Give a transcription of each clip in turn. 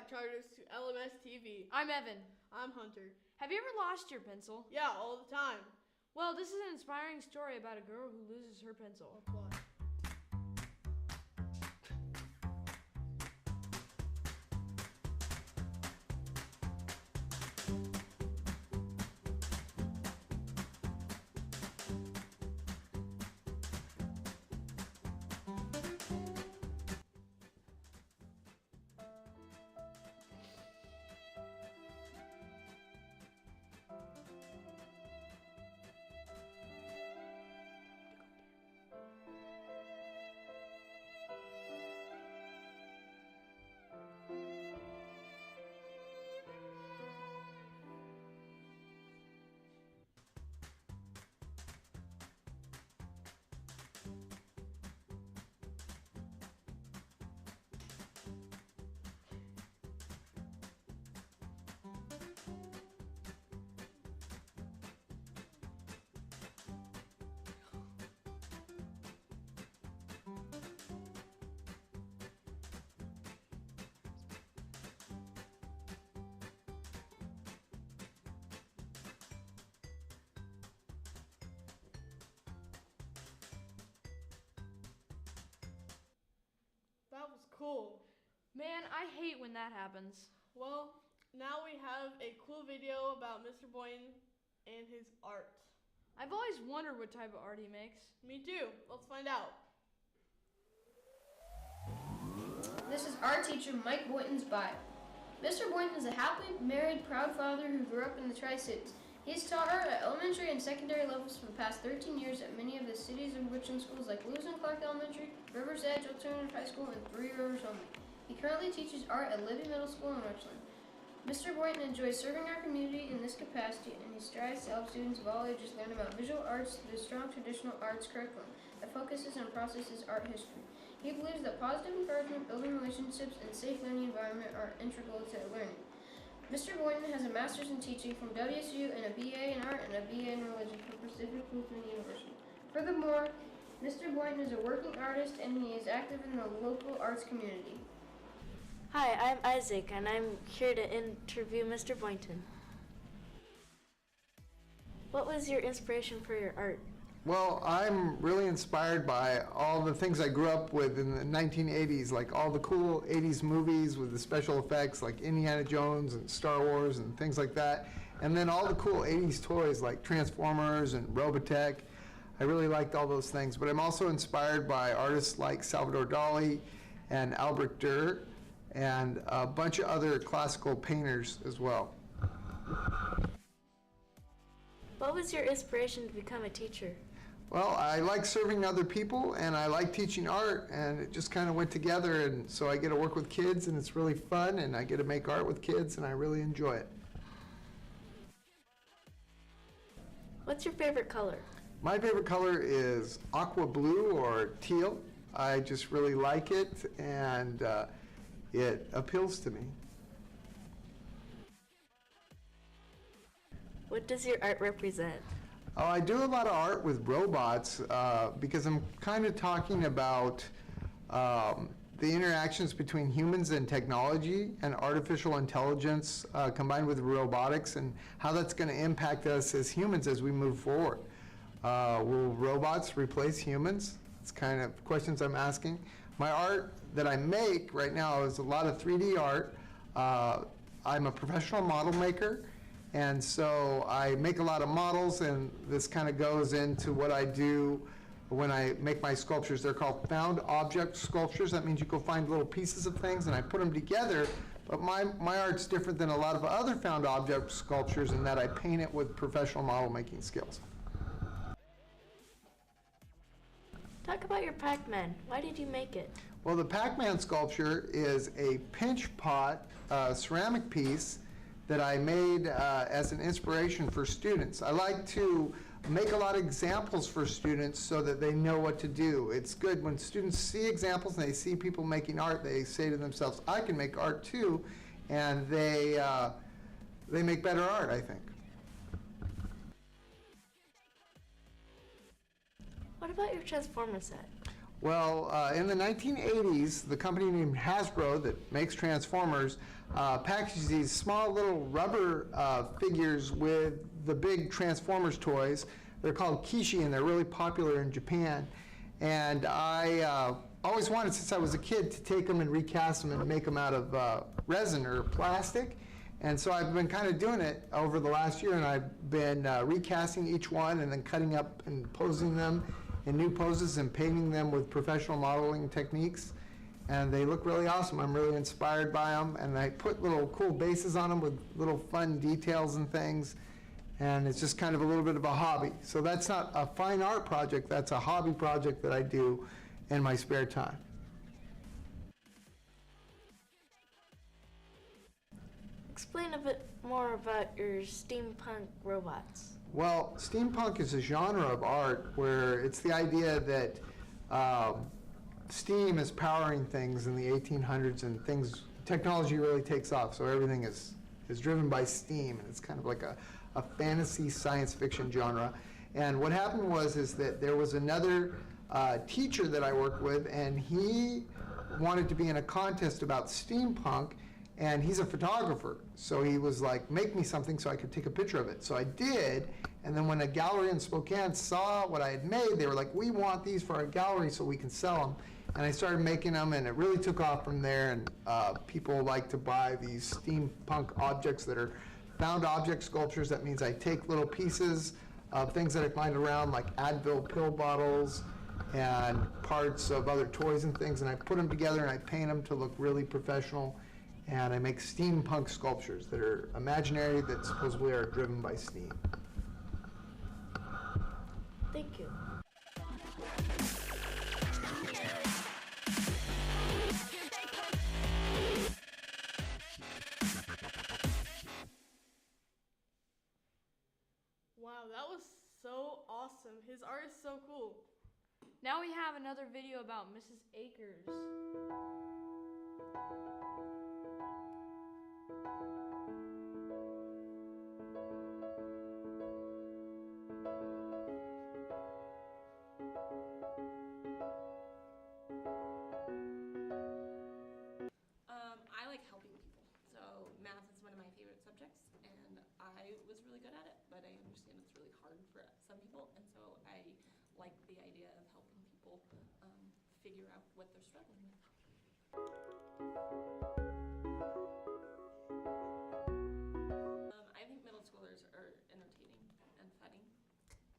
Chargers to LMS TV. I'm Evan. I'm Hunter. Have you ever lost your pencil? Yeah, all the time. Well, this is an inspiring story about a girl who loses her pencil. That's why. That was cool. Man, I hate when that happens. Well, now we have a cool video about Mr. Boynton and his art. I've always wondered what type of art he makes. Me too. Let's find out. This is our teacher, Mike Boynton's bio. Mr. Boynton is a happily married, proud father who grew up in the Tri-Cities. He's taught art at elementary and secondary levels for the past 13 years at many of the cities and Richland schools like Lewis and Clark Elementary, Rivers Edge Alternative High School, and Three Rivers Home. He currently teaches art at Libby Middle School in Richland. Mr. Boynton enjoys serving our community in this capacity, and he strives to help students of all ages learn about visual arts through the strong traditional arts curriculum that focuses and processes art history. He believes that positive encouragement, building relationships, and safe learning environment are integral to learning. Mr. Boynton has a master's in teaching from WSU and a BA in art and a BA in religion from Pacific Lutheran University. Furthermore, Mr. Boynton is a working artist and he is active in the local arts community. Hi, I'm Isaac and I'm here to interview Mr. Boynton. What was your inspiration for your art? Well, I'm really inspired by all the things I grew up with in the 1980s, like all the cool 80s movies with the special effects like Indiana Jones and Star Wars and things like that. And then all the cool 80s toys like Transformers and Robotech. I really liked all those things. But I'm also inspired by artists like Salvador Dali and Albrecht Dürer and a bunch of other classical painters as well. What was your inspiration to become a teacher? Well, I like serving other people and I like teaching art, and it just kind of went together, and so I get to work with kids and it's really fun, and I get to make art with kids and I really enjoy it. What's your favorite color? My favorite color is aqua blue or teal. I just really like it, and it appeals to me. What does your art represent? Oh, I do a lot of art with robots because I'm kind of talking about the interactions between humans and technology and artificial intelligence combined with robotics, and how that's going to impact us as humans as we move forward. Will robots replace humans? It's kind of questions I'm asking. My art that I make right now is a lot of 3D art. I'm a professional model maker, and so I make a lot of models, and this kind of goes into what I do when I make my sculptures. They're called found object sculptures. That means you go find little pieces of things and I put them together. But my art's different than a lot of other found object sculptures in that I paint it with professional model making skills. Talk about your Pac-Man. Why did you make it? Well, the Pac-Man sculpture is a pinch pot ceramic piece that I made as an inspiration for students. I like to make a lot of examples for students so that they know what to do. It's good when students see examples and they see people making art, they say to themselves, I can make art too, and they make better art, I think. What about your Transformer set? Well, in the 1980s, the company named Hasbro that makes Transformers packaged these small little rubber figures with the big Transformers toys. They're called Kishi, and they're really popular in Japan. And I always wanted, since I was a kid, to take them and recast them and make them out of resin or plastic. And so I've been kind of doing it over the last year, and I've been recasting each one and then cutting up and posing them in new poses and painting them with professional modeling techniques. And they look really awesome. I'm really inspired by them, and I put little cool bases on them with little fun details and things. And it's just kind of a little bit of a hobby. So that's not a fine art project, that's a hobby project that I do in my spare time. Explain a bit more about your steampunk robots. Well, steampunk is a genre of art where it's the idea that steam is powering things in the 1800s, and technology really takes off, so everything is driven by steam, and it's kind of like a fantasy science fiction genre. And what happened is that there was another teacher that I worked with, and he wanted to be in a contest about steampunk, and he's a photographer. So he was like, make me something so I could take a picture of it. So I did, and then when a gallery in Spokane saw what I had made, they were like, we want these for our gallery so we can sell them. And I started making them, and it really took off from there, and people like to buy these steampunk objects that are found object sculptures. That means I take little pieces of things that I find around, like Advil pill bottles and parts of other toys and things, and I put them together and I paint them to look really professional. And I make steampunk sculptures that are imaginary, that supposedly are driven by steam. Thank you. Wow, that was so awesome. His art is so cool. Now we have another video about Mrs. Akers. I like helping people. So math is one of my favorite subjects, and I was really good at it, but I understand it's really hard for some people, and so I like the idea of helping people figure out what they're struggling with. I think middle schoolers are entertaining and funny.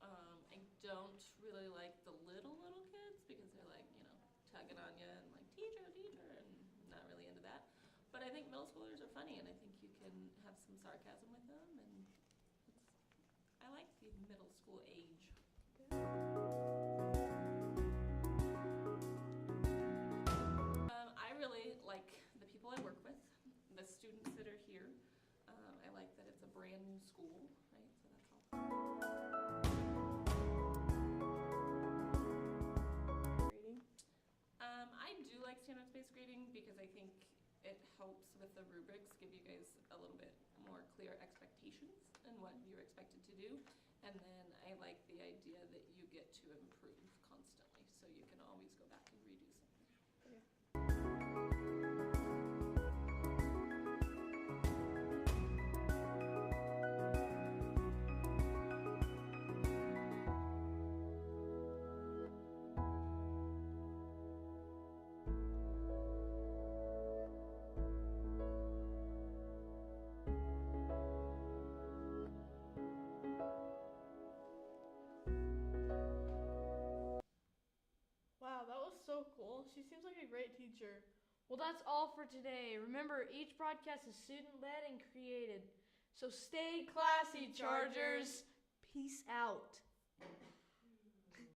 I don't really like the little kids because they're like, tugging on you and like, teacher, and not really into that. But I think middle schoolers are funny, and I think you can have some sarcasm with them, and I like the middle school age. I really like the people I work with, the students that are here. I like that it's a brand new school, right? So that's all. Grading? I do like standards-based grading because I think it helps with the rubrics, give you guys a little bit more clear expectations and what you're expected to do. And then I like the idea that you get to improve constantly, so you can always go back and redo something. Wow, that was so cool. She seems like a great teacher. Well, that's all for today. Remember, each broadcast is student-led and created. So stay classy, Chargers!